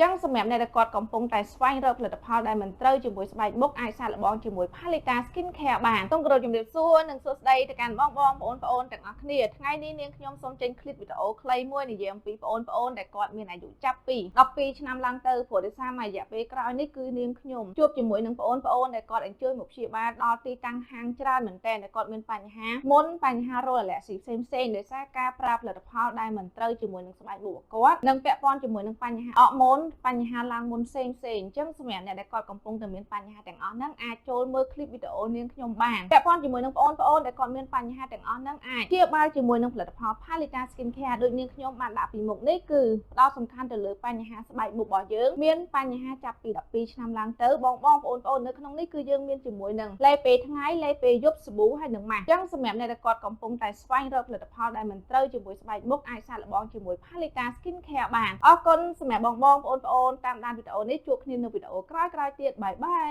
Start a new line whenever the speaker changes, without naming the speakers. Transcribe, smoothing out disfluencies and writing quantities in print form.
ចឹងសម្រាប់អ្នកដែលគាត់កំពុងតែស្វែងរកផលិតផលដែលមិនត្រូវជាមួយស្បែកមុខអាចសាកល្បងជាមួយ Paleta Skin Care បានសូមគោរពជំរាបសួរនិងសួស្តីទៅកាន់បងប្អូនទាំងអស់គ្នាថ្ងៃនេះនាងខ្ញុំសូមចេញคลิปវីដេអូខ្លីមួយនិយាយអំពីបងប្អូនដែលគាត់មានអាយុចាប់ពី12ឆ្នាំឡើងទៅព្រោះដោយសារមួយរយៈពេលក្រោយនេះគឺនាងខ្ញុំជួបជាមួយនឹងបងប្អូនដែលគាត់អញ្ជើញមកព្យាបាលដល់ទីតាំងហាងច្រើនមែនទែនដែលគាត់មានបញ្ហាមុនបញ្ហារោគអាឡែស៊ីផ្សេងៗដោយសារការប្រើផលិតផលដែលមិនត្រូវជាមួយនឹងស្បែកមុខគាត់និងពាក់ព័ន្ធជាមួយនឹងបញ្ហាអរម៉ូនបញ្ហាឡើងមុនផ្សេងៗអញ្ចឹងសម្រាប់អ្នកដែលគាត់កំពុងតែមានបញ្ហាទាំងអស់ហ្នឹងអាចចូលមើលคลิปវីដេអូនាងខ្ញុំបានពាក់ព័ន្ធជាមួយនឹងបងប្អូនដែលគាត់មានបញ្ហាទាំងអស់ហ្នឹងអាចព្យាបាលជាមួយនឹងផលិតផល Paleta Skin Care ដូចនាងខ្ញុំបានដាក់ពីមុខនេះគឺផ្ដោតសំខាន់ទៅលើបញ្ហាស្បែកមុខរបស់យើងមានបញ្ហាចាប់ពី12ឆ្នាំឡើងទៅបងប្អូននៅក្នុងនេះគឺយើងមានជាមួយនឹងលេពេលថ្ងៃលេពេលយប់សាប៊ូហើយនិងម៉ាស់អញ្ចឹងសម្រាប់អ្នកដែលគាត់កំពុងតែស្វែងរកផលិតផលដែលមិនត្រូវជាមួយស្បែកមុខអាចសាកល្បងជាមួយ Paleta Skin Care បានអរគុណសម្រាប់បងប្អូនតាមដានវីដេអូនេះជួបគ្នានៅវីដេអូក្រោយៗទៀតបាយបាយ